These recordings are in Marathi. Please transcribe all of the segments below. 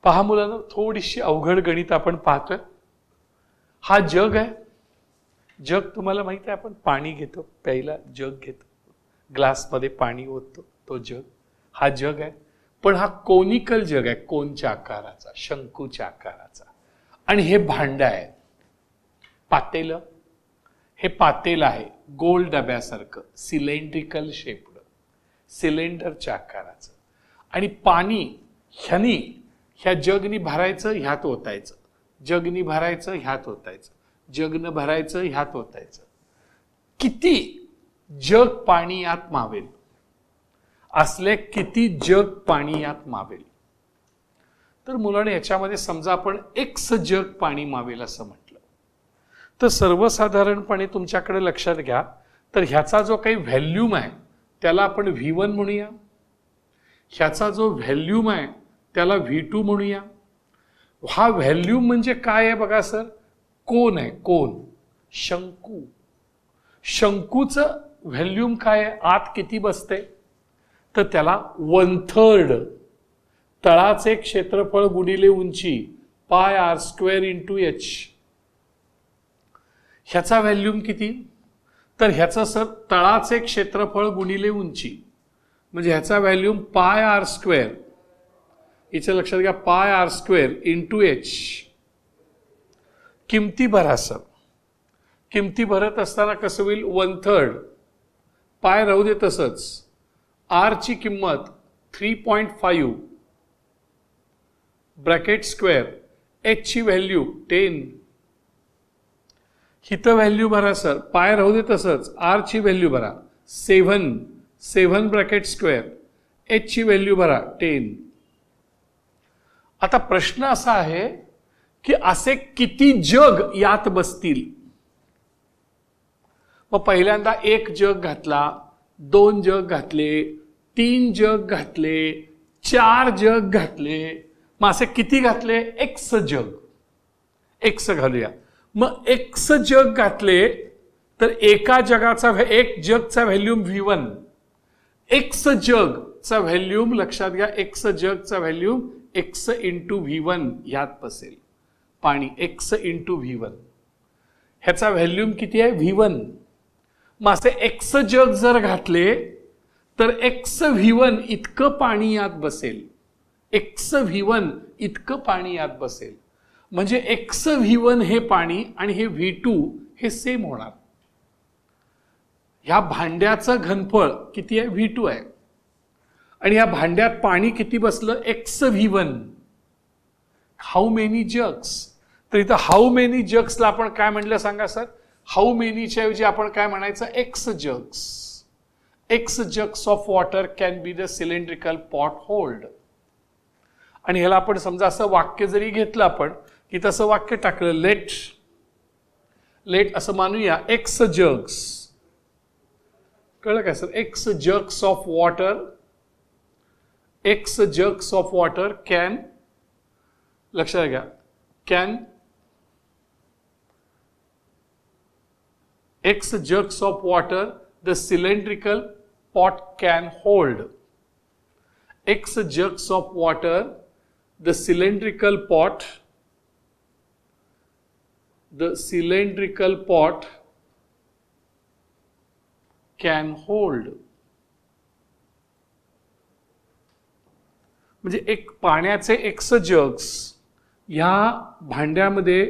पहा मुलांना, थोडीशी अवघड गणित आपण पाहतोय. हा जग आहे. जग तुम्हाला माहित आहे, आपण पाणी घेतो प्यायला, जग घेतो, ग्लासमध्ये पाणी ओततो, तो जग. हा जग आहे. पण हा कोनिकल जग आहे, कोनच्या आकाराचा, शंकूच्या आकाराचा. आणि हे भांड आहे पातेलं. हे पातेल आहे गोल डब्यासारखं, सिलेंड्रिकल शेप्ड, सिलेंडरच्या आकाराचं. आणि पाणी ह्या जगनी भरायचं, ह्यात ओतायचं, जगनी भरायचं, ह्यात ओतायचं, जगनं भरायचं, ह्यात ओतायचं. किती जग पाणी यात मावेल? असले किती जग पाणी यात मावेल? तर मुलाने याच्यामध्ये समजा आपण एक्स जग पाणी मावेल असं म्हटलं, तर सर्वसाधारणपणे तुमच्याकडे लक्षात घ्या, तर ह्याचा जो काही व्हॅल्यूम आहे त्याला आपण V1 म्हणूया. ह्याचा जो व्हॅल्यूम आहे त्याला V2 म्हणूया. हा व्हॅल्यूम म्हणजे काय आहे बघा सर, कोन आहे, कोन, शंकू. शंकूचं व्हॅल्यूम काय आहे, आत किती बसते, तर त्याला 1/3 तळाचे क्षेत्रफळ गुणिले उंची πr² × h. ह्याचा व्हॅल्यूम किती, तर ह्याचं सर तळाचे क्षेत्रफळ गुणिले उंची, म्हणजे ह्याचा व्हॅल्यूम πr². इथे लक्षात घ्या, πr² × h. किमती भरा सर. किमती भरत असताना कसं होईल, 1/3 पाय राहू दे तसंच, आर ची किंमत 3.5 ब्रॅकेट स्क्वेअर, एच ची व्हॅल्यू 10. हिथं व्हॅल्यू भरा सर, पाय राहू दे तसंच, आर ची व्हॅल्यू भरा 7 ब्रॅकेट स्क्वेअर, एच ची व्हॅल्यू भरा 10. आता प्रश्न असा आहे की असे किती जग यात बसतील? मग पहिल्यांदा 1 जग घातला, 2 जग घातले, 3 जग घातले, 4 जग घातले, मग असे किती घातले, एक्स जग. एक्स घालूया. मग एक्स जग घातले तर एका जगाचा, एक जगचा व्हॅल्यूम V1, एक्स जगचा व्हॅल्यूम लक्षात घ्या, एक्स जगचा व्हॅल्यूम x × V1 यात बसेल. पाणी x × V1, ह्याचा व्हॅल्यूम किती आहे, V1. मग असे एक्स जग जर घातले तर x V1 इतकं पाणी यात बसेल. x V1 इतकं पाणी यात बसेल. म्हणजे x V1 हे पाणी आणि हे V2 हे सेम होणार. ह्या भांड्याचं घनफळ किती आहे, V2 आहे. आणि या भांड्यात पाणी किती बसलं, x V1. How many jugs. तर इथं हाऊ मेनी जग्सला आपण काय म्हटलं सांगा सर, हाऊ मेनीच्या ऐवजी आपण काय म्हणायचं, x jugs. X jugs of water can be the cylindrical pot hold. आणि ह्याला आपण समजा असं वाक्य जरी घेतलं आपण, की तसं वाक्य टाकलं, लेट असं मानूया, एक्स जग्स. कळलं काय sir, x jugs of water, x jugs of water can, लक्षात घ्या, can, x jugs of water the cylindrical pot can hold. X jugs of water the cylindrical pot can hold. म्हणजे एक पाण्याचे एक्स जग्स ह्या भांड्यामध्ये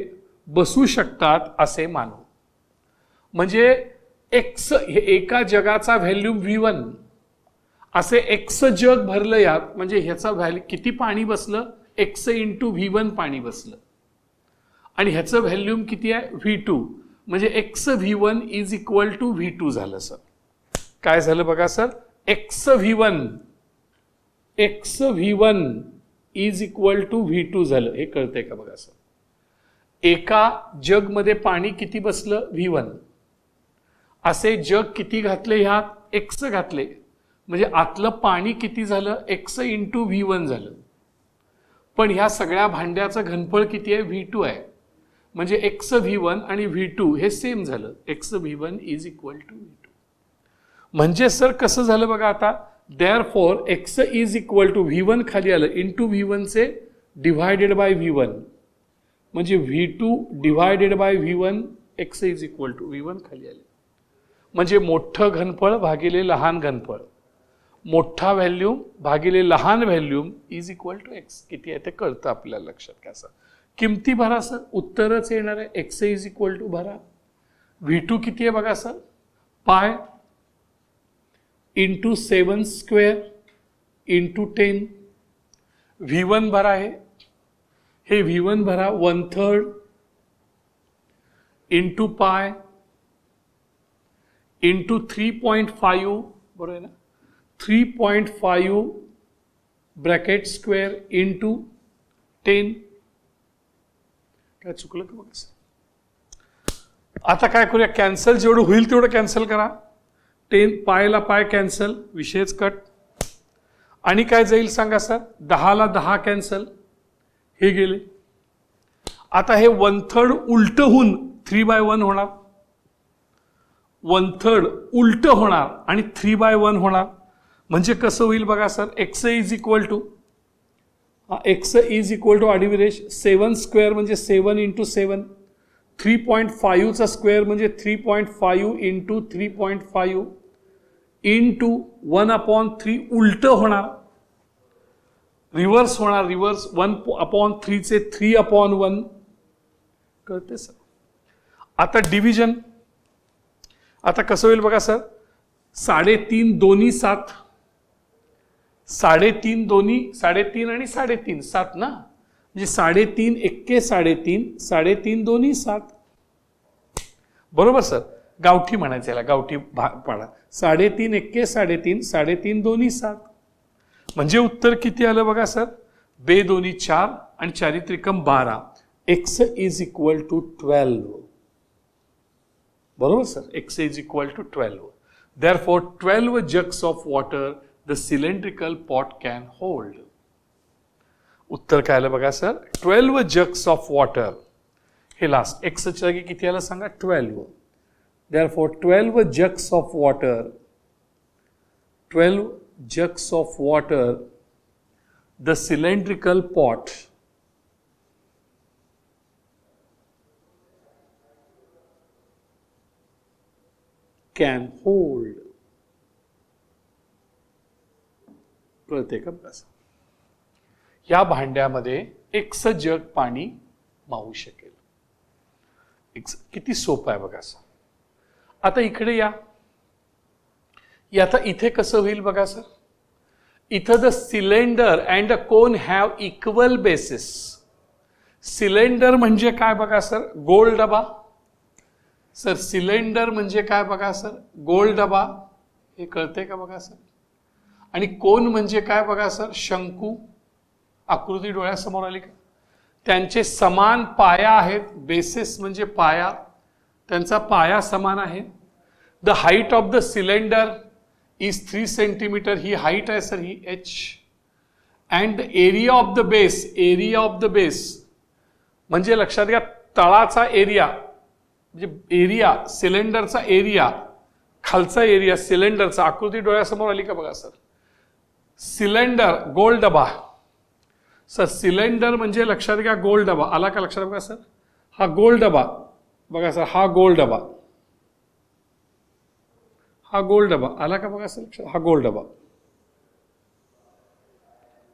बसू शकतात असे मानू. म्हणजे एक्स हे एका जगाचा व्हॅल्यूम V1, असे एक्स जग भरलं यात, म्हणजे ह्याचा व्हॅल्यू किती पाणी बसलं, x × V1 पाणी बसलं. आणि ह्याचं व्हॅल्यूम किती आहे, V2, म्हणजे x V1 = V2 झालं सर. काय झालं बघा सर, x V1 = V2 झालं. हे कळतंय का बघा सर. एका जग मध्ये पाणी किती बसलं, V1. असे जग किती घातले ह्यात, एक्स घातले, म्हणजे आतलं पाणी किती झालं, x × V1 झालं. पण ह्या सगळ्या भांड्याचं घनफळ किती आहे, V2 आहे. म्हणजे x V1 आणि V2 हे सेम झालं, x V1 = V2. म्हणजे सर कसं झालं बघा आता, देअरफॉर x = V1 खाली आलं, × V1 चे डिव्हायडेड बाय V1 म्हणजे V2 divided by V1 x is equal to V1 खाली आले. म्हणजे मोठं घनफळ भागिले लहान घनफळ, मोठा व्हॅल्यूम भागिले लहान volume is equal to x. किती आहे ते कळतं आपल्याला लक्षात घ्या सर. किमती भरा सर, उत्तरच येणार आहे. एक्स इज इक्वल टू भरा. V2 किती आहे बघा sir, pi into 7 square into 10. V1 भरा आहे, हे V1 भरा 1/3 इंटू पाय इंटू 3.5 बरोबर आहे ना, 3.5 ब्रॅकेट स्क्वेअर इंटू 10. काय चुकलं का बघा सर. आता काय करूया, कॅन्सल जेवढं होईल तेवढं कॅन्सल करा. 10 पायला पाय कॅन्सल, विषयच कट. आणि काय जाईल सांगा सर, 10 ला 10 कॅन्सल, हे गेले. आता हे 1/3 उलट होऊन 3/1 होणार, 1/3 उलट होणार आणि 3/1 होणार. म्हणजे कसं होईल बघा sir, x is equal to आडीविरेश 7 स्क्वेअर म्हणजे 7 इंटू 7, 3.5 चा स्क्वेअर म्हणजे 3.5 इंटू 3.5 इंटू 1/3 उलट होणार, रिव्हर्स होणार, रिव्हर्स 1/3 चे 3/1 कळते सर. आता डिव्हिजन, आता कसं होईल बघा सर, 3.5 दोन्ही 7, 3.5 दोन्ही 3.5 आणि 3.5 7 ना, म्हणजे 3.5 एक्के 3.5, 3.5 दोन्ही 7 बरोबर सर. गावठी म्हणायचं याला, गावठी पाडा. 3.5 एक्के 3.5, 3.5 दोन्ही 7. म्हणजे उत्तर किती आलं बघा सर, 2 दोन्ही 4 आणि 4 त्रिकम 12. एक्स इज इक्वल टू 12 बरोबर sir. X is equal to 12. Therefore 12 jugs of water the cylindrical pot can hold. उत्तर काय आलं बघा सर, 12 jugs of water. हे लास्ट एक्स च्या जागी किती आलं सांगा, 12. Therefore 12 jugs of water, 12 jugs of water the cylindrical pot can hold. कळते का बघा, या भांड्यामध्ये एक्स जग पाणी मावू शकेल. किती सोपं आहे बघा. आता इकडे या, आता इथे कसं होईल बघा सर, इथं the cylinder and the cone have equal basis. Cylinder म्हणजे काय बघा सर, गोल डबा. सर सिलेंडर म्हणजे काय बघा सर, गोल डबा. हे कळते का बघा सर. आणि कोन म्हणजे काय बघा सर, शंकू. आकृती डोळ्यासमोर आली का. त्यांचे समान पाया आहेत, बेसिस म्हणजे पाया, त्यांचा पाया समान आहे. The height of the cylinder is 3 centimeter. ही हाईट आहे सर, ही h. And area of the base, area of the base म्हणजे लक्षात घ्या तळाचा एरिया, म्हणजे एरिया सिलेंडरचा एरिया, खालचा एरिया सिलेंडरचा. आकृती डोळ्यासमोर आली का बघा सर. सिलेंडर गोल डबा. सर सिलेंडर म्हणजे लक्षात घ्या गोल डबा. आला का लक्षात बघा सर, हा गोल डबा बघा सर, हा गोल डबा, हा गोल डबा. आला का बघा सर लक्षात, हा गोल डबा.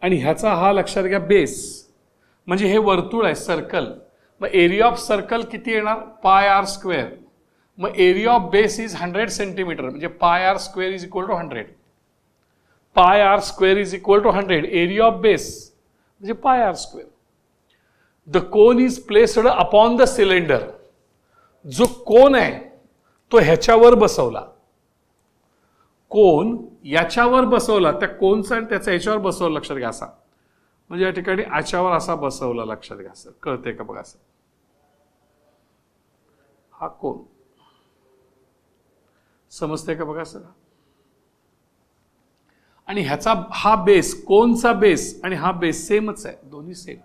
आणि ह्याचा हा लक्षात घ्या बेस, म्हणजे हे वर्तुळ आहे सर्कल. मग एरिया ऑफ सर्कल किती येणार, पाय आर स्क्वेअर. मग area of base is 100 centimeter, म्हणजे pi r square is equal to 100. Pi r square is equal to 100. Area of base म्हणजे pi r square. The cone is placed upon the cylinder. जो कोन आहे तो ह्याच्यावर बसवला, कोन याच्यावर बसवला, त्या कोनचा आणि त्याचा याच्यावर बसवला. लक्षात घ्या असा, म्हणजे या ठिकाणी याच्यावर असा बसवला. लक्षात घ्या सर, कळते का बघा सर. हा कोन समजते का बघा सर. आणि ह्याचा हा बेस, कोनचा बेस आणि हा बेस सेमच आहे, दोन्ही सेम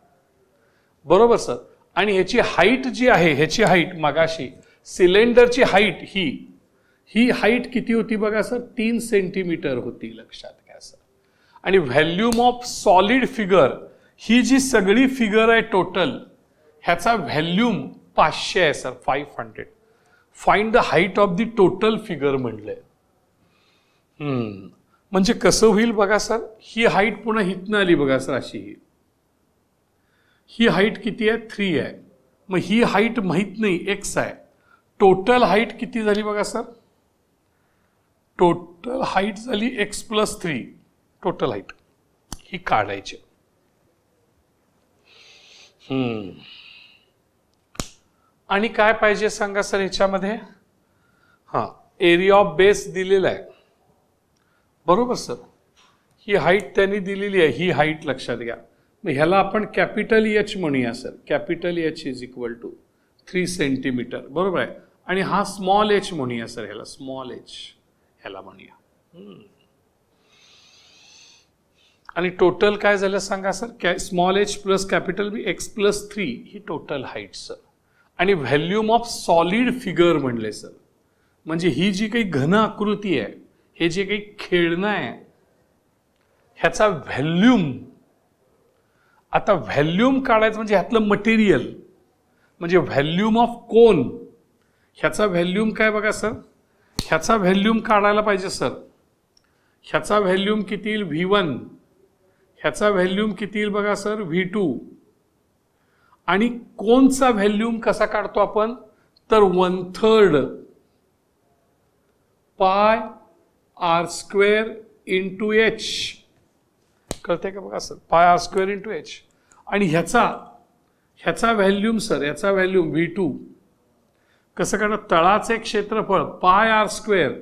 बरोबर सर. आणि ह्याची हाईट जी आहे, ह्याची हाईट मगाशी सिलेंडरची हाईट ही हाईट किती होती बघा सर, 3 सेंटीमीटर होती. लक्षात घ्या सर. आणि व्हॅल्यूम ऑफ सॉलिड फिगर ही जी सगळी फिगर आहे टोटल, ह्याचा व्हॅल्यूम 500 आहे sir, 500. Find the height of the total figure म्हणलंय. म्हणजे कसं होईल बघा सर, ही हाईट पुन्हा हितनं आली बघा सर, अशी ही हाईट किती आहे, 3 आहे. मग ही हाईट माहित नाही, x आहे. टोटल हाईट किती झाली बघा सर, टोटल हाईट झाली x+3. टोटल हाईट ही काढायची. आणि काय पाहिजे सांगा सर ह्याच्यामध्ये, एरिया ऑफ बेस दिलेला आहे बरोबर सर. ही हाईट त्यांनी दिलेली आहे, ही हाईट लक्षात घ्या. मग ह्याला आपण कॅपिटल H म्हणूया सर. कॅपिटल H = 3 सेंटीमीटर बरोबर आहे. आणि हा स्मॉल h म्हणूया सर, ह्याला स्मॉल h ह्याला म्हणूया. आणि टोटल काय झालं सांगा sir, small h plus capital B x+3 ही टोटल हाईट सर. आणि व्हॅल्यूम ऑफ सॉलिड फिगर म्हणले सर. म्हणजे ही जी काही घन आकृती आहे, हे जे काही खेळणं आहे, ह्याचा व्हॅल्यूम. आता व्हॅल्यूम काढायचं म्हणजे ह्यातलं मटेरियल, म्हणजे व्हॅल्यूम ऑफ कोन. ह्याचा व्हॅल्यूम काय बघा सर, ह्याचा व्हॅल्यूम काढायला पाहिजे सर. ह्याचा व्हॅल्यूम किती येईल, V1. ह्याचा व्हॅल्यूम किती येईल बघा सर, V2. आणि कोनचा व्हॅल्यूम कसा काढतो आपण, तर 1/3 πr² × h. कळते का बघा सर, πr² × h. आणि ह्याचा व्हॅल्यूम सर, ह्याचा व्हॅल्यूम V2 कसं काढणार, तळाचे क्षेत्रफळ πr².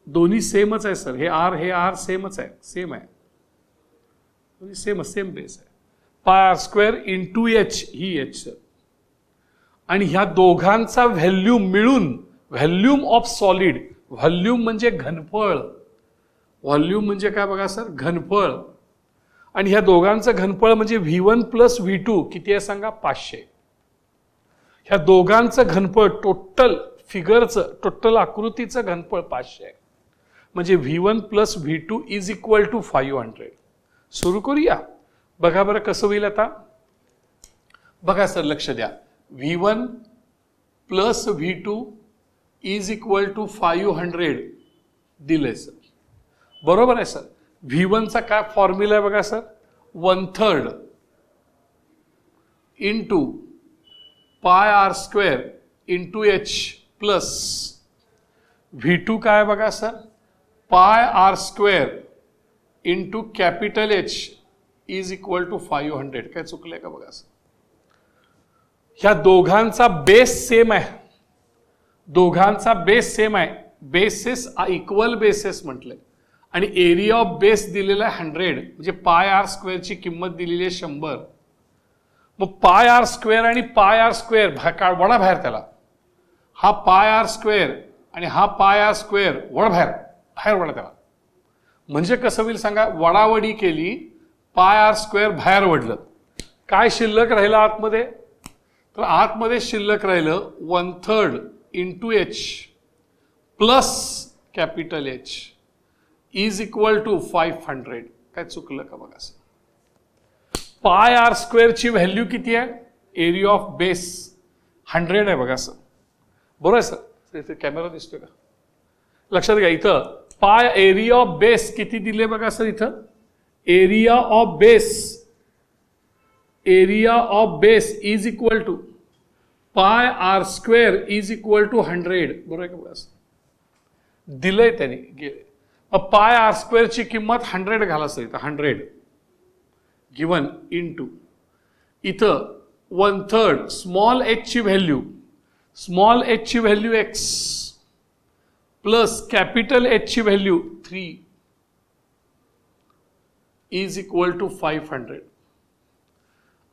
दोन्ही सेमच आहे सर, हे r सेमच आहे, सेम आहे, सेम बेस आहे. πr² × h ही h सर. आणि ह्या दोघांचा व्हॅल्यूम मिळून व्हॅल्यूम ऑफ सॉलिड. व्हॉल्यूम म्हणजे घनफळ, व्हॉल्यूम म्हणजे काय बघा सर, घनफळ. आणि ह्या दोघांचं घनफळ म्हणजे V1 + V2 किती आहे सांगा, 500. ह्या दोघांचं घनफळ टोटल फिगरचं, टोटल आकृतीचं घनफळ 500 आहे. म्हणजे V1 + V2 = 500. सुरू करूया. बघा बरं कसं होईल आता. बघा सर लक्ष द्या, V1 + V2 = 500 दिलंय सर, बरोबर आहे सर. V1 चा काय फॉर्म्युला आहे बघा sir, 1/3 × πr² × h plus V2 काय बघा सर, πr² × कॅपिटल H = 500. काय चुकलंय का बघा सर. ह्या दोघांचा बेस सेम आहे, दोघांचा बेस सेम आहे. बेसेस इक्वल बेसेस म्हटलंय. आणि एरिया ऑफ बेस दिलेला आहे 100, म्हणजे πr² ची किंमत दिलेली आहे 100. मग πr² आणि πr² वडा बाहेर त्याला. हा πr² आणि हा πr² वडा बाहेर वडा त्याला. म्हणजे कसं होईल सांगा, वडावडी केली, πr² बाहेर वडलं, काय शिल्लक राहिलं आतमध्ये, तर आतमध्ये शिल्लक राहिलं 1/3 × h प्लस कॅपिटल H = 500. काय चुकलं का बघा सर. πr² ची व्हॅल्यू किती आहे, एरिया ऑफ बेस 100 आहे बघा सर, बरोबर आहे सर. इथे कॅमेरा दिसतोय का, लक्षात घ्या. इथं एरिया ऑफ बेस किती दिले बघा सर, इथं एरिया ऑफ बेस = πr² = 100, बरोबर आहे का बघा सर. दिलंय त्यांनी गेले. मग πr² ची किंमत 100 घाला सर, इथं 100 गिवन इंटू इथं 1/3 स्मॉल h ची व्हॅल्यू, स्मॉल h ची value x plus capital H ची व्हॅल्यू 3 = 500.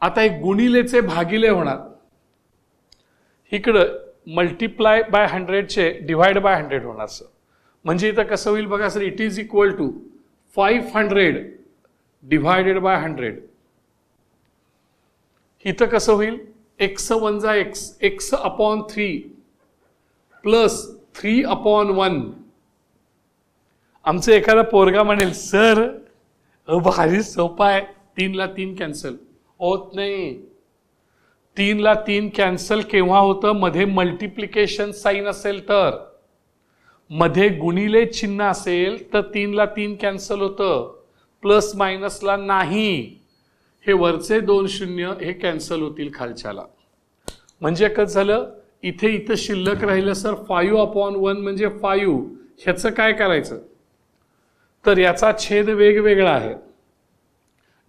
आता एक गुणिलेचे भागिले होणार, इकडं मल्टिप्लाय बाय 100 चे डिवाइड बाय 100 होणार सर. म्हणजे इथं कसं होईल बघा sir, it is equal to 500 divided by 100. इथं कसं होईल, x वजा x अपॉन 3 प्लस 3/1. आमचं एखादा पोरगा म्हणेल सर भारी सोपा आहे, 3 ला 3 कॅन्सल होत नाही. 3 ला 3 कॅन्सल केव्हा होतं? मध्ये मल्टिप्लिकेशन साइन असेल तर. मध्ये गुणिले चिन्ह असेल तर 3 ला 3 कॅन्सल होतं, प्लस मायनसला नाही. हे वरचे 2 शून्य हे कॅन्सल होतील खालच्याला. म्हणजे कसं झालं? इथे शिल्लक राहिलं सर 5/1 म्हणजे 5. ह्याचं काय करायचं? तर याचा छेद वेगवेगळा आहे,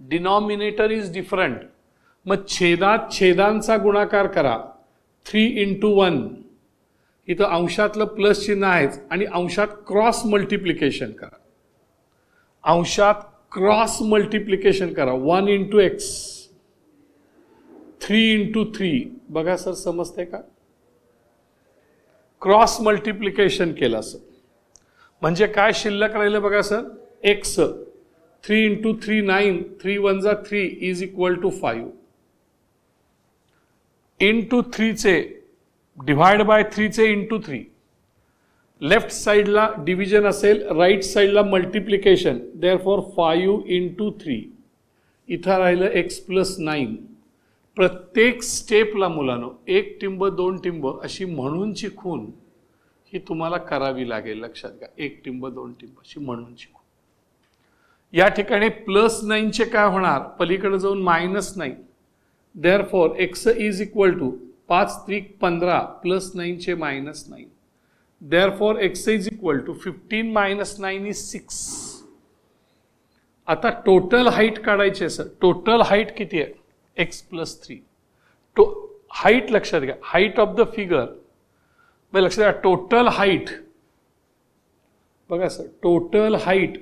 डिनॉमिनेटर इज डिफरंट. मग छेदात छेदांचा गुणाकार करा. 3/1. इथं अंशातलं प्लस चिन्ह आहेच आणि अंशात क्रॉस मल्टिप्लिकेशन करा. अंशात क्रॉस मल्टिप्लिकेशन करा. 1 x 3 बघा सर, समजते का? क्रॉस मल्टिप्लिकेशन केलं असं म्हणजे काय शिल्लक राहिलं बघा सर? x 3 × 3 9, 3 1 जा 3 इज इक्वल टू 5. इंटू 3 चे डिवाइड बाय 3 चे इंटू 3. लेफ्ट साइडला डिव्हिजन असेल, राईट साइडला मल्टिप्लिकेशन. देअरफॉर 5 × 3. इथं राहिलं x + 9. प्रत्येक स्टेपला मुलांनो 1 टिंब 2 टिंब अशी म्हणूनची खून ही तुम्हाला करावी लागेल. लक्षात घ्या, 1 टिंब 2 टिंब अशी म्हणूनची खून. या ठिकाणी +9 चे काय होणार? पलीकडे जाऊन -9. Therefore x is equal to 5 त्रिक 15 + 9 चे -9. Therefore x is equal to 15 - 9 is 6. आता टोटल हाईट काढायची आहे सर. टोटल हाईट किती आहे? x + 3. हाईट लक्षात घ्या, हाईट ऑफ द फिगर. लक्षात घ्या, टोटल हाईट बघा sir, total height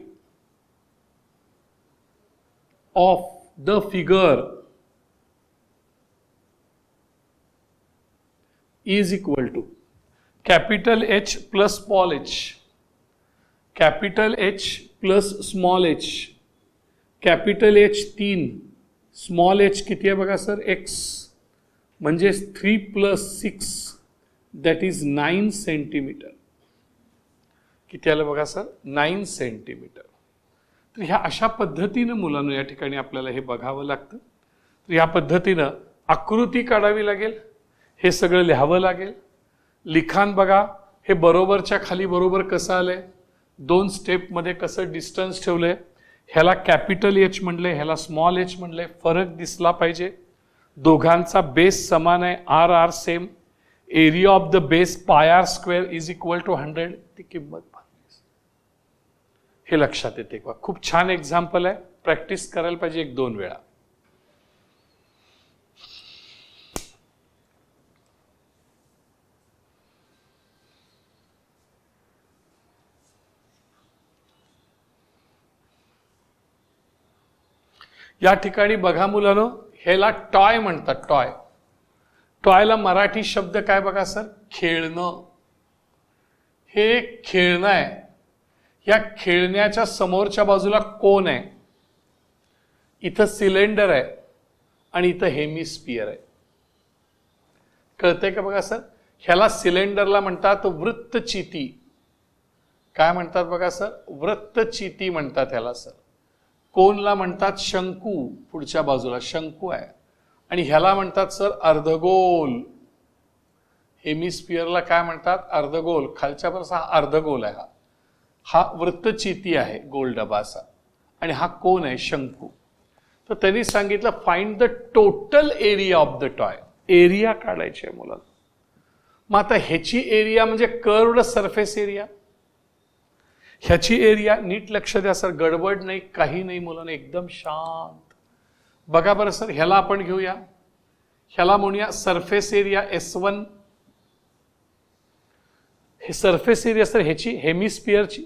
of the figure is equal to capital H + small h, capital H + small h. Capital H 3, small h किती आहे बघा सर? x. म्हणजे 3 + 6 दॅट इज 9 सेंटीमीटर. किती आलं बघा सर? 9 सेंटीमीटर. तर ह्या अशा पद्धतीनं मुलांना या ठिकाणी आपल्याला हे बघावं लागतं. तर या पद्धतीनं आकृती काढावी लागेल, हे सगळं लिहावं लागेल. लिखाण बघा, हे बरोबरच्या खाली बरोबर कसं आलंय, 2 स्टेपमध्ये कसं डिस्टन्स ठेवलंय. ह्याला कॅपिटल H म्हणले, ह्याला स्मॉल h म्हणले. फरक दिसला पाहिजे. दोघांचा बेस समान आहे, r same. Area of the base πr² is equal to 100. ती किंमत हे लक्षात येते का? खूप छान एक्झाम्पल आहे, प्रॅक्टिस करायला पाहिजे 1-2 वेळा. या ठिकाणी बघा मुलांनो, ह्याला टॉय म्हणतात. टॉयला मराठी शब्द काय बघा सर? खेळणं. हे खेळणं आहे. या खेळण्याच्या समोरच्या बाजूला कोन आहे, इथं सिलेंडर आहे आणि इथं हेमिस्फियर आहे. कळतंय का बघा सर? ह्याला सिलेंडरला म्हणतात वृत्तचिती. काय म्हणतात बघा सर? वृत्तचिती म्हणतात ह्याला सर. कोनला म्हणतात शंकू, पुढच्या बाजूला शंकू आहे. आणि ह्याला म्हणतात सर अर्धगोल. हेमिस्फियरला काय म्हणतात? अर्धगोल. खालच्या बाजूला हा अर्धगोल आहे. हा वृत्तचिती आहे, गोल डबा असा. आणि हा कोन आहे, शंकू. तर त्यांनी सांगितलं find the total area of the toy. Area काढायची आहे मुलांना. मग आता ह्याची एरिया म्हणजे कर्व्ड सरफेस एरिया. ह्याची एरिया नीट लक्ष द्या सर, गडबड नाही, काही नाही मुलांना, एकदम शांत बघा बरं सर. ह्याला आपण घेऊया, ह्याला म्हणूया सरफेस एरिया S1. हे सरफेस एरिया सर ह्याची हेमिस्फियरची.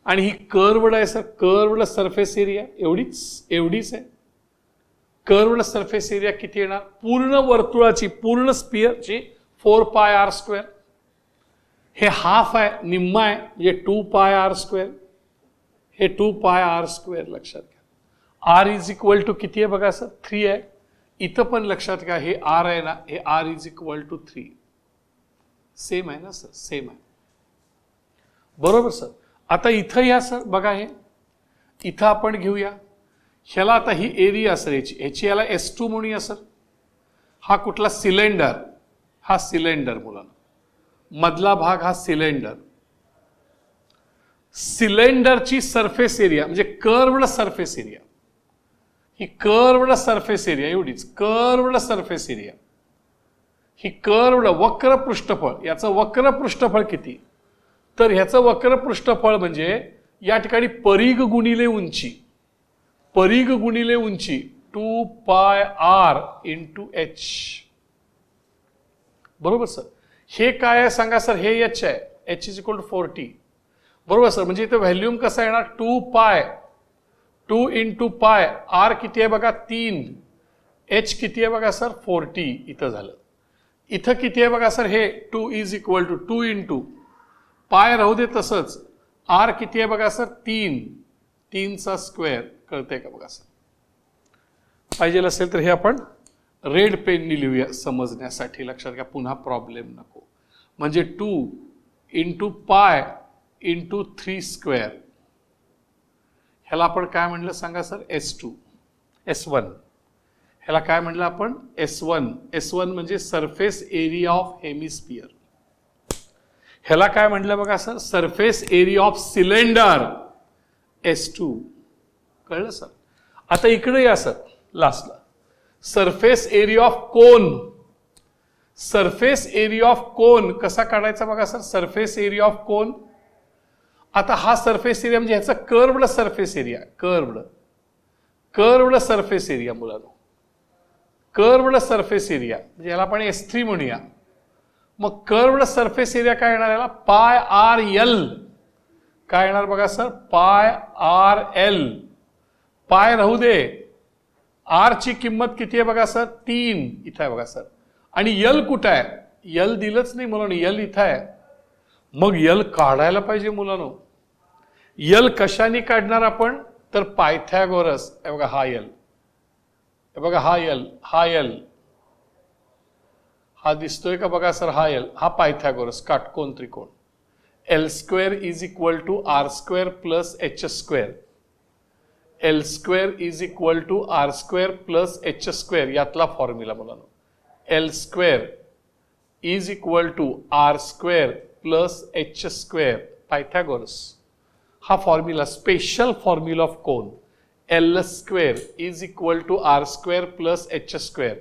आणि ही कर्व्ड आहे सर, कर्व्ड सरफेस एरिया एवढीच आहे. कर्व्ड सरफेस एरिया किती येणार? पूर्ण वर्तुळाची, पूर्ण स्पियरची 4πr². हे हाफ आहे, निम्मा आहे, म्हणजे 2πr². हे 2πr². लक्षात घ्या. r इज इक्वल टू किती आहे बघा सर? 3 आहे. इथं पण लक्षात घ्या, हे r आहे ना, हे r is equal to 3. Same आहे ना सर? सेम आहे, बरोबर सर. आता इथं या सर, बघा हे इथं आपण घेऊया. ह्याला आता ही एरिया असेल ह्याची याला S2 म्हणूया सर. हा कुठला सिलेंडर, हा सिलेंडर मुलांना, मधला भाग हा सिलेंडर. सिलेंडरची सरफेस एरिया म्हणजे कर्व्ड सरफेस एरिया, ही कर्व्ड सरफेस एरिया एवढीच, कर्व्ड सरफेस एरिया. ही कर्व्ड वक्र पृष्ठफळ, याचं वक्र पृष्ठफळ किती, तर ह्याचं वक्र पृष्ठफळ म्हणजे या ठिकाणी परिघ गुणिले उंची, परिघ गुणिले उंची 2πr × h. बरोबर सर. हे काय आहे सांगा सर, हे h आहे, h = 40. बरोबर सर. म्हणजे इथं व्हॅल्यूम कसा येणार, 2π, 2 × π, r किती आहे बघा 3, h किती आहे बघा सर 40. इथं झालं. इथं किती आहे बघा सर, हे 2 = 2 × पाय राहू दे तसंच, r किती आहे बघा सर 3, 3चा स्क्वेअर. कळतंय का बघा सर. पाहिजे असेल तर हे आपण रेड पेननी लिहूया समजण्यासाठी, लक्षात घ्या, पुन्हा प्रॉब्लेम नको. म्हणजे 2 × π × 3 स्क्वेअर, ह्याला आपण काय म्हणलं सांगा सर, S2, S1. ह्याला काय म्हणलं आपण, S1. S1 म्हणजे सरफेस एरिया ऑफ हेमिस्फियर. ह्याला काय म्हणलं बघा sir, surface area of cylinder, S2. कळलं सर. आता इकडे या सर लास्टला, surface area of cone. Surface area of कोन कसा काढायचा बघा सर, सरफेस एरिया ऑफ कोन. आता हा सरफेस एरिया म्हणजे ह्याचा curved surface area, curved surface area मुलांनो, कर्व्ड सरफेस एरिया म्हणजे याला आपण S3 म्हणूया. मग कर्व्ड सरफेस एरिया काय येणार, याला πrl. काय येणार बघा सर, πrl. पाय राहू दे, r ची किंमत किती आहे बघा सर 3, इथं आहे बघा सर. आणि यल कुठं आहे, यल दिलंच नाही मुलांनो, यल इथं आहे. मग यल काढायला पाहिजे मुलांनो. यल कशाने काढणार आपण, तर पायथागोरस. हे बघा हा यल, हे बघा हा यल, हा यल, हा दिसतोय का बघा सर, हा यल, हा पायथागोरस काटकोन त्रिकोण. L² = r² + h². L² = r² + h², यातला फॉर्म्युला मुलांनो. L² = r² + h², Pythagoras. हा formula, special formula of cone. L² = r² + h².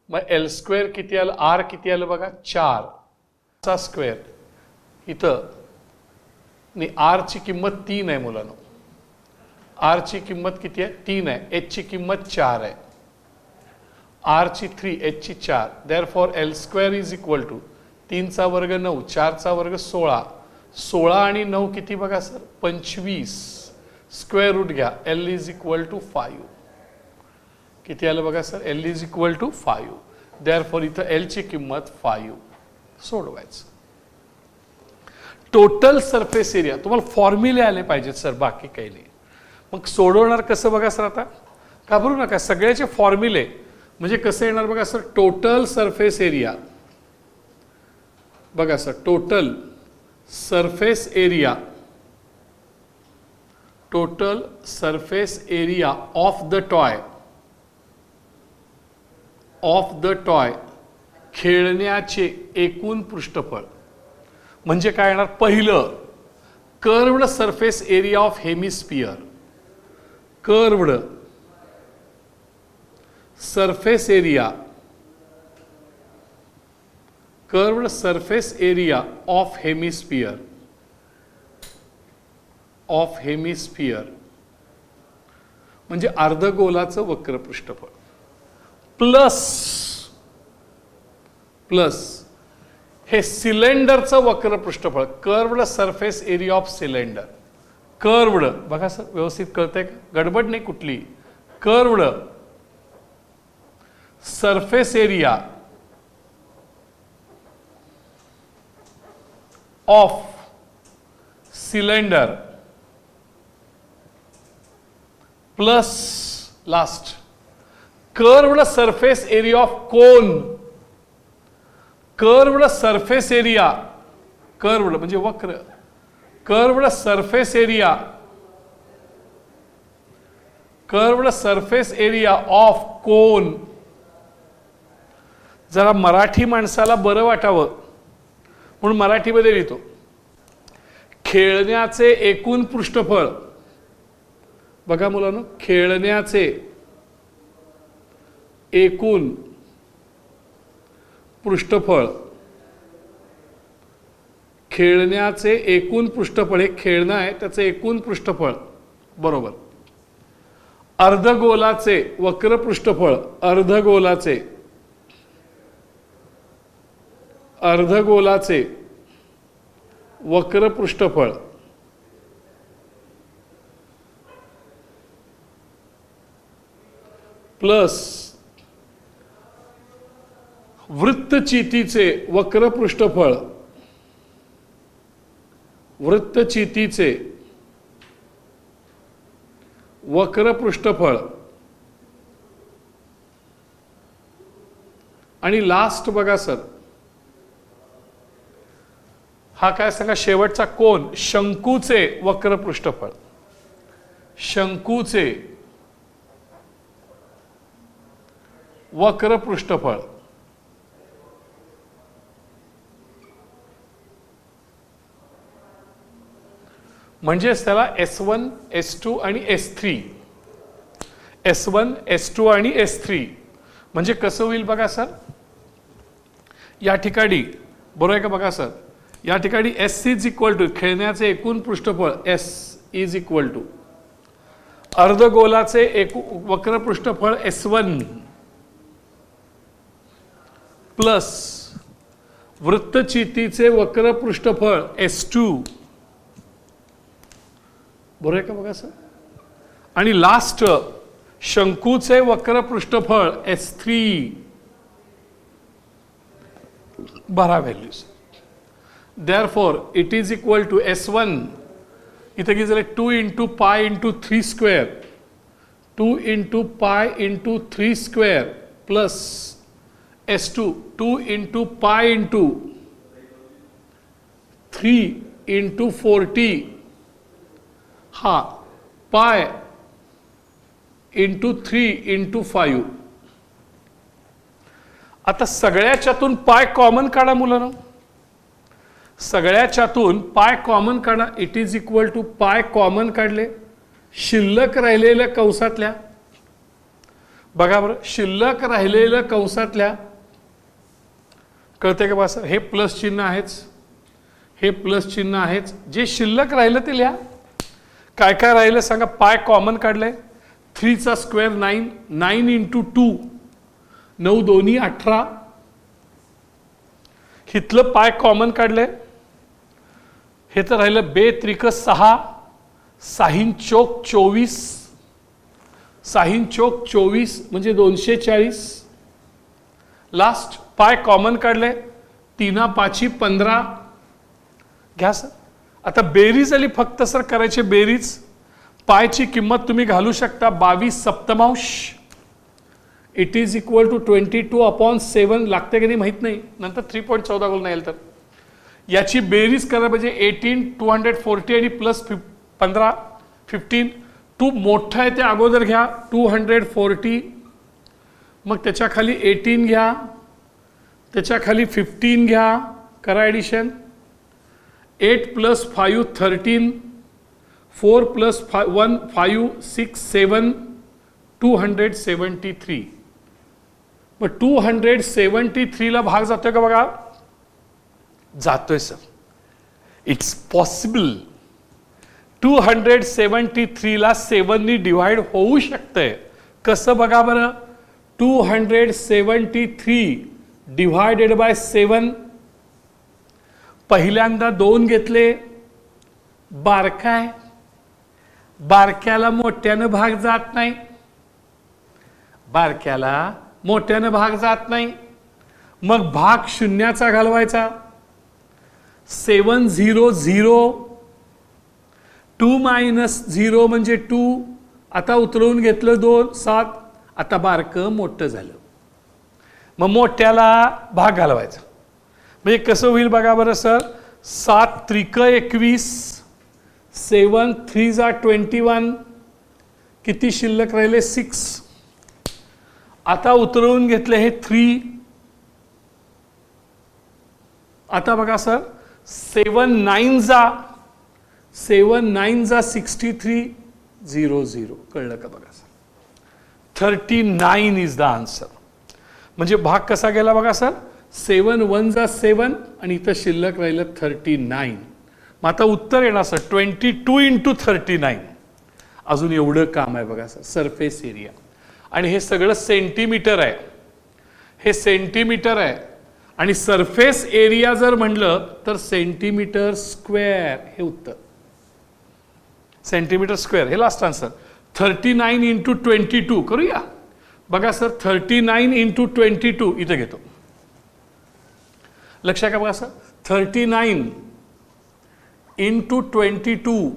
मग L² किती आलं, r किती आलं बघा 4 चा स्क्वेअर. इथं नाही, r ची किंमत 3 आहे मुलांनो, r ची किंमत किती आहे 3 आहे, h ची किंमत 4 आहे. r ची 3, h ची 4. देअरफॉर L² = 3 चा वर्ग 9, 4 चा वर्ग 16. 16 आणि 9 किती बघा सर 25. स्क्वेअर रूट घ्या, L = 5. किती आलं बघा सर, L = 5. देअरफॉर इथं L ची किंमत 5. सोडवायचं. टोटल सरफेस एरिया, तुम्हाला फॉर्म्युले आले पाहिजेत सर, बाकी काही नाही. मग सोडवणार कसं बघा सर, आता घाबरू नका, सगळ्याचे फॉर्म्युले म्हणजे कसं येणार बघा सर, टोटल सरफेस एरिया. बघा sir, total surface area, total surface area of the toy, of the toy, खेळण्याचे एकूण पृष्ठफळ. म्हणजे काय येणार, पहिलं curved surface area of hemisphere, curved surface area, curved surface area of hemisphere, of hemisphere म्हणजे अर्धगोलाचं वक्र पृष्ठफळ, प्लस हे सिलेंडरचं वक्र पृष्ठफळ, curved surface area of cylinder. Curved बघा सर, व्यवस्थित कळतंय का, गडबड नाही कुठली. Curved surface area of cylinder plus last curved surface area of cone. Curved surface area, curved म्हणजे वक्र, curved surface area, curved surface area of कोन. जरा मराठी माणसाला बरं वाटावं म्हणून मराठीमध्ये लिहितो. खेळण्याचे एकूण पृष्ठफळ. बघा मुलांनो, खेळण्याचे एकूण पृष्ठफळ. खेळण्याचे एकूण पृष्ठफळ, हे खेळणं आहे त्याचे एकूण पृष्ठफळ बरोबर. अर्धगोलाचे वक्र पृष्ठफळ. अर्धगोलाचे वक्र पृष्ठफळ प्लस वृत्तचितीचे वक्र पृष्ठफळ. वृत्तचितीचे वक्र पृष्ठफळ आणि लास्ट बघा सर, हा काय सांगा, शेवटचा कोन. शंकूचे वक्र पृष्ठफळ. शंकूचे वक्र पृष्ठफळ. म्हणजेच त्याला S1 S2 आणि S3. S1 S2 आणि S3 म्हणजे कसं होईल बघा सर. या ठिकाणी बरोबर आहे का बघा सर, या ठिकाणी S इज इक्वल टू खेळण्याचे एकूण पृष्ठफळ. S इज इक्वल टू अर्धगोलाचे वक्र पृष्ठफळ S1 प्लस वृत्तचितीचे वक्र पृष्ठफळ S2. बरोबर आहे का बघा सर. आणि लास्ट शंकूचे वक्र पृष्ठफळ S3. भरा values. Therefore it is equal to S1 इथे किती झाले 2 into pi into 3 square. 2 into pi into 3 square plus S2 2 into pi into 3 into 40 हा पाय इंटू 3 इंटू 5. आता सगळ्याच्यातून पाय कॉमन काढा मुलांनो. सगळ्याच्यातून पाय कॉमन काढा. इट इज इक्वल टू पाय कॉमन काढले. शिल्लक राहिलेल्या कंसातल्या बघा बरं, शिल्लक राहिलेल्या कंसातल्या कळते का बा सर. हे प्लस चिन्ह आहेच, हे प्लस चिन्ह आहेच. जे शिल्लक राहिलं ते लिहा. काय काय राहिलं सांगा. पाय कॉमन काढले. 3 चा स्क्वेअर 9. 9 इंटू 2 9 दोन्ही 18. हिथलं पाय कॉमन काढले. हे तर राहिलं बे त्रिक 6. 6 चोक 24. 6 चोक 24 म्हणजे 240. लास्ट पाय कॉमन काढले. 3 5 15. घ्या सर. आता बेरीज आली फक्त सर करायची बेरीज. पायची किंमत तुम्ही घालू शकता 22 सप्तमांश. इट इज इक्वल टू 22/7 लागते की नाही माहित नाही. नंतर 3.14 बोल नाही तर याची बेरीज करायला पाहिजे. 18 240 आणि प्लस 15 15. 2 मोठा आहे ते अगोदर घ्या 240. मग त्याच्या खाली 18 घ्या, त्याच्या खाली 15 घ्या, करा ॲडिशन. 8 + 5 13. 4 + 1 5 6 7 273. मग 273 ला भाग जातोय का बघा. जातोय सर. It's possible. 273 ला 7 नी डिवाइड होऊ शकतंय. कसं बघा बरं. 273 डिवायडेड बाय 7. पहिल्यांदा 2 घेतले. बारकाय, बारक्याला मोठ्यानं भाग जात नाही. बारक्याला मोठ्यानं भाग जात नाही. मग भाग शून्याचा घालवायचा. 7 0 0. 2 - 0 म्हणजे 2. आता उतरवून घेतलं 2 7. आता बारकं मोठं झालं. मग मोठ्याला भाग घालवायचा. म्हणजे कसं होईल बघा बरं सर. 7 त्रिक 21. 7 3 21. किती शिल्लक राहिले 6. आता उतरवून घेतले हे 3. आता बघा सर 7 9 जा 6300. कळलं का बघा सर. 39 is the answer. म्हणजे भाग कसा गेला बघा सर. 7 1 जा 7 आणि इथं शिल्लक राहिलं 39. मग आता उत्तर येणार सर 22 इंटू 39. अजून एवढं काम आहे बघा सर. सरफेस एरिया आणि हे सगळं सेंटीमीटर आहे. हे सेंटीमीटर आहे आणि सरफेस एरिया जर म्हणलं तर सेंटीमीटर स्क्वेअर. हे उत्तर सेंटीमीटर स्क्वेअर. हे लास्ट आन्सर. 39 इंटू 22 करूया बघा सर. 39 इंटू 22 इथं घेतो. लक्षात का बघा सर. 39 इंटू 22.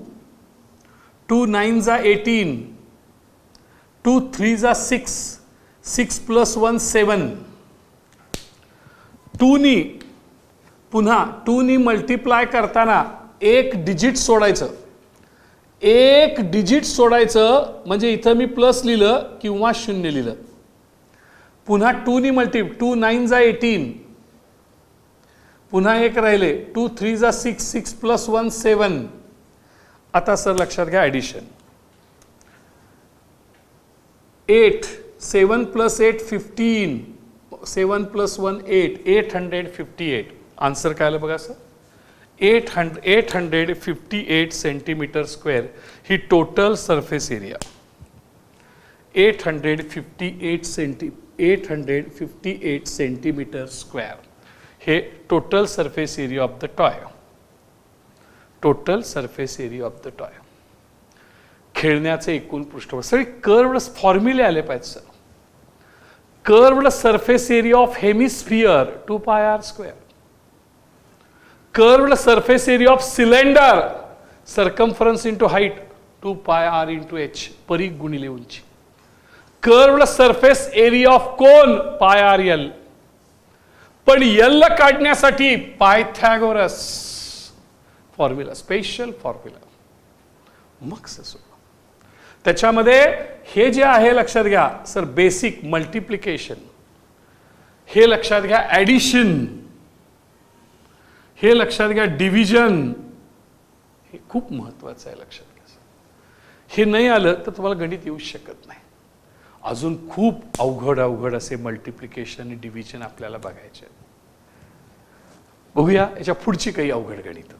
2 9 जा 18. 2 3 जा 6. 6 + 1 7. 2 नी पुन्हा 2 नी मल्टिप्लाय करताना एक डिजिट सोडायचं. एक डिजिट सोडायचं म्हणजे इथं मी प्लस लिहिलं किंवा 0 लिहिलं. पुन्हा 2 नी 2 9 जा 18. पुन्हा एक राहिले 2 3 जा 6. 6 + 1 7. आता सर लक्षात घ्या ॲडिशन. 8 7 + 8 15. 7 + 1 8. 858. आन्सर काय आलं बघा सर. 858 सेंटीमीटर स्क्वेअर ही total surface area. 858 centimeter square हे total surface area of the toy. Total surface area of the toy. खेळण्याचे एकूण पृष्ठभाग. सगळे कर्व्ड फॉर्म्युले आले पाहिजे sir. Curved surface area of hemisphere 2πr². Curved surface area of cylinder circumference into height 2πr × h. परिघ गुणिले उंची. Curved surface area of cone πrl. पण यल काढण्यासाठी पायथागोरस फॉर्म्युला. Special formula. मग सर त्याच्यामध्ये हे जे आहे लक्षात घ्या सर. बेसिक मल्टिप्लिकेशन हे लक्षात घ्या. ॲडिशन हे लक्षात घ्या. डिव्हिजन हे खूप महत्वाचं आहे लक्षात घ्या. हे नाही आलं तर तुम्हाला गणित येऊ शकत नाही. अजून खूप अवघड असे मल्टिप्लिकेशन आणि डिव्हिजन आपल्याला बघायचे. बघूया याच्या पुढची काही अवघड गणित.